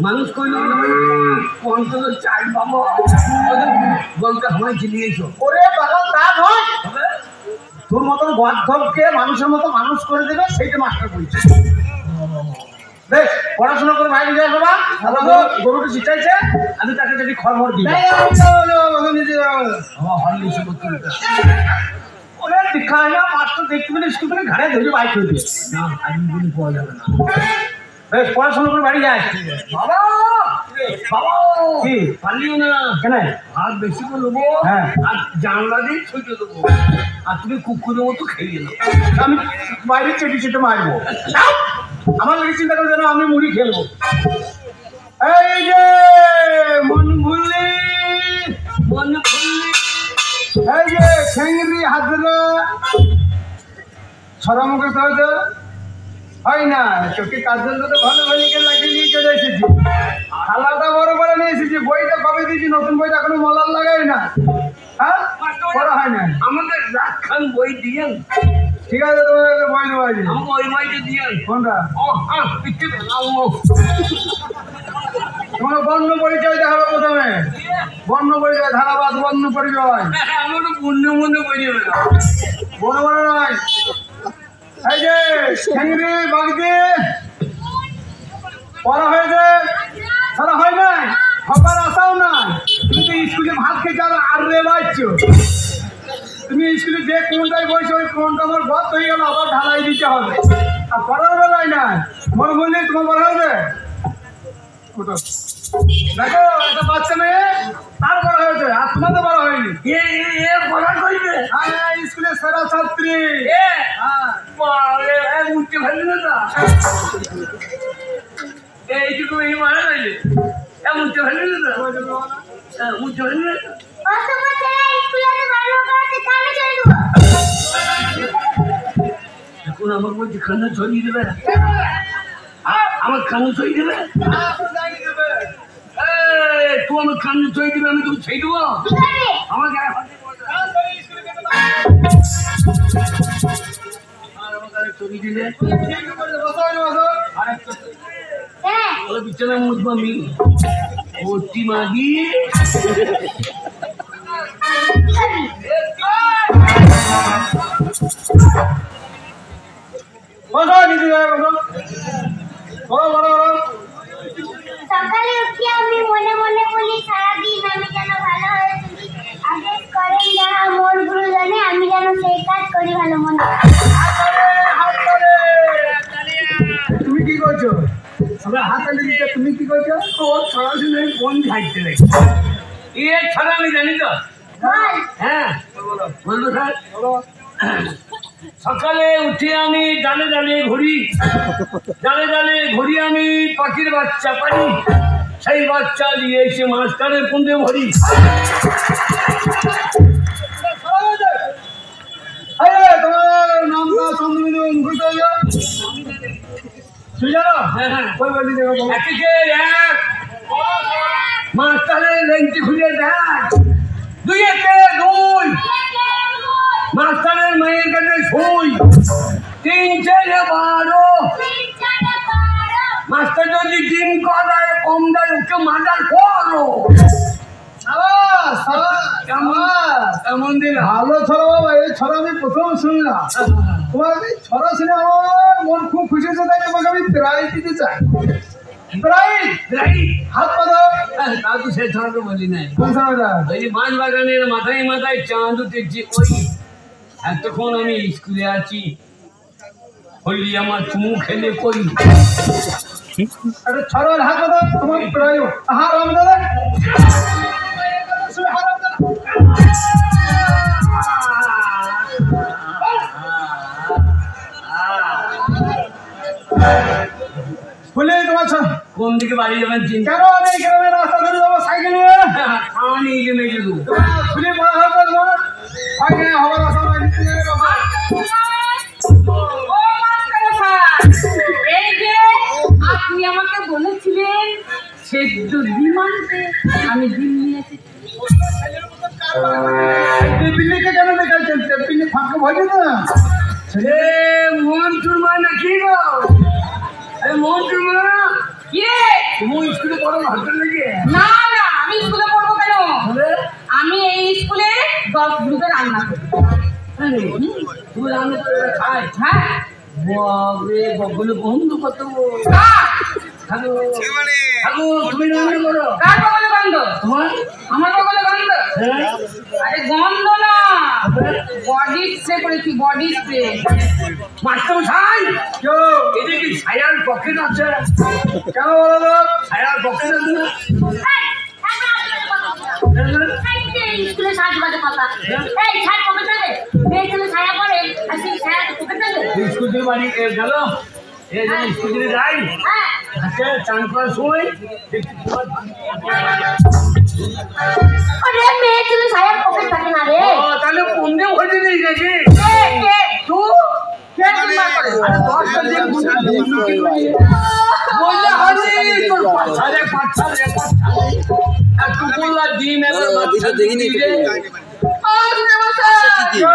মানুষ কইল অন্তত চাই বাবা বলতে আমায় চিনিয়েছ ওরে বাবা তা নয় তোর মতন গর্ধবকে মানুষের মতো মানুষ করে দেবে সেইটা মাস্টার বলছে বেশ পড়াশোনা করে বাইরে যাই বাবা গরুটা শিখাইছে আমি তাকে যদি খড় দিই ওরে দেখায় না মাস্টার দেখতে পেলে স্কুল থেকে ঘাড়ে ধরে বাইক করে দিয়ে না আমি বলি পাওয়া যাবে না বেশ পড়াশোনা করে বাড়ি যায় বাবা বাবা কি পালিও না কেন হাত বেশি করে দেবো হ্যাঁ আর জানলা দিয়ে ছুটে দেবো আর তুমি কুকুরের মতো খেয়ে দেবো আমি বাইরে চেটে চেটে মারবো আমার লাগে চিন্তা করে যেন আমি মুড়ি খেলবো এই যে মন ভুললি মনে করলি এই যে খেঙ্গি হাতরা ছড়া মুখে তো হয় না চোখে কাজল তো ভালো ভালিকে লাগিয়ে নিয়ে চলে এসেছি থালাটা বড় করে নিয়ে এসেছি বইটা কবে দিয়েছি নতুন বইটা এখনো মলার লাগাই না হ্যাঁ বড় হয় না আমাদের রাখান বই দিয়েন ঠিক আছে তোমাকে বই দেবো আমাকে ওই বইটা দিয়েন কোনটা ও হ্যাঁ পিঠে তোমার বর্ণ পরিচয় দেখাবে প্রথমে বর্ণ পরিচয় ধারাবাদ বর্ণ পরিচয় আমার পূর্ণ মনে বই দেবে না বড় বড় নয় এই যে খেঙ্গি বাগদি পড়া হয়েছে সারা হয় নাই হবার আশাও নাই তুমি তো স্কুলে ভাত খেতে আর রেবাচ্ছ তুমি স্কুলে যে কোনটাই বসে ওই কোনটা আমার গত হয়ে গেল আবার ঢালাই দিতে হবে আর পড়ার বেলায় নাই মনে বললি তোমার বড় হয়েছে দেখো একটা বাচ্চা মেয়ে তার বড় হয়েছে আর তোমার তো বড় হয়নি পড়া করবে স্কুলের সেরা ছাত্রী উঠতে পারলি না এইটুকু এই মারা গেলে উঠতে পারলি না উঠতে পারলি না এখন আমার বলছি খানা ছড়িয়ে দেবে আমার খানা ছড়িয়ে দেবে তুই আমার খানা ছড়িয়ে দেবে আমি তুমি ছেড়ে দেবো আমাকে ছড়িয়ে দিলে বিছানা মুছবো আমি ভর্তি মাগি সকালে উঠে আমি মনে মনে বলি সারাদিন আমি যেন ভালো হয়ে চলি আদেশ করেন যারা মোর গুরুজনে আমি যেন সেই কাজ করি ভালো মনে তুমি কি করছো আমরা হাতালি দিতে তুমি কি করছো ও সরাসরি কোন ঘাটতে লাগে ছাড়া আমি জানি তো হ্যাঁ বলবো স্যার সকালে উঠে আমি ডালে ডালে ঘুরি আমি পাখির বাচ্চা পারি সেই বাচ্চা দিয়ে এসে মাস্টারের কুণ্ডে ভরি তোমার নামটা চন্দ্রবিন্দু মুখস্থ হয়ে যাও সুজানো কই বলি দেখো একে এক মাস্টারের লেংটি খুলে দেখ দুই একে দুই মাস্টারের মায়ের কাছে শুই 3 4 12 মাস্টার যদি ডিম করায় কম দেয় ওকে মার্ডার করো কেমন দিন ভালো ছড়া বাবা এই ছড়া আমি প্রথম শুনলাম তোমার এই ছড়া শুনে আমার মন খুব খুশি হয়েছে তাই তোমাকে আমি প্রাইজ দিতে চাই হাত পাতা তা তো সে ছড়াটা বলি নাই কোন ছড়াটা ওই যে মাছ বাগানের মাথায় মাথায় চাঁদ উঠেছে ওই এতক্ষণ আমি স্কুলে আছি হলি আমার চুমু খেলে করি একটা ছড়ার হাত পাতা তোমার প্রায় আহার আমাদের বলে তোমার কোন দিকে বাড়ি যাবেন চিন্তা কেন আমি গ্রামে রাস্তা ধরে যাবো সাইকেল নিয়ে খাওয়ানি গেলে গেলু খুলে পড়া হবে তোমার সাইকেল হবার আশা নাই আপনি আমাকে বলেছিলেন সেদ্ধ ডিম আনতে আমি ডিম নিয়ে এসেছি দিল্লিকে কেন দেখাচ্ছেন দিল্লি ফাঁকা ভয় না মন্টুর মা নাকি গো মন্টুর মা কি রে? তুমি স্কুলে পড়ো না হাতের লেগে? না না, আমি স্কুলে পড়বো কেন? আমি এই স্কুলে 10 গ্রুপে রান্না করি। তুমি রান্না করে ওরা খায়? হ্যাঁ। বাবরে, বগলে বন্ধু কত। কার? হ্যালো হ্যালো, তুমি রান্না করো? কার বগলে গন্ধ? তোমার? আমার বগলে গন্ধ? হ্যাঁ। আরে গন্ধ না, বডি স্প্রে করেছি, বডি স্প্রে। মাস্টার ছাই, কেউ এটা কি ছায়ার পকেট আছে? কেন বলো তো? ছায়ার পকেট আছে না? স্কুলে সাজবাজে কথা এই ছাড় কবে যাবে মেয়ে ছেলে ছায়া পড়ে আর সেই ছায়া কবে যাবে স্কুল থেকে বাড়ি গেল, এই যে স্কুল থেকে যাই, হ্যাঁ আজকে চান করার সময় দেখছি তোমার আরে মেয়ে ছেলে ছায়া কবে থাকে না রে ও, তাহলে বন্ধু হয়ে নেই নাকি? কে কে তুই? কে তোমার করে? আরে 10টা দিন বললে হয়নি, তোর পাছারে এত বললা দিন এবার দেখিনি। ও, দিদি মশাই। কেউ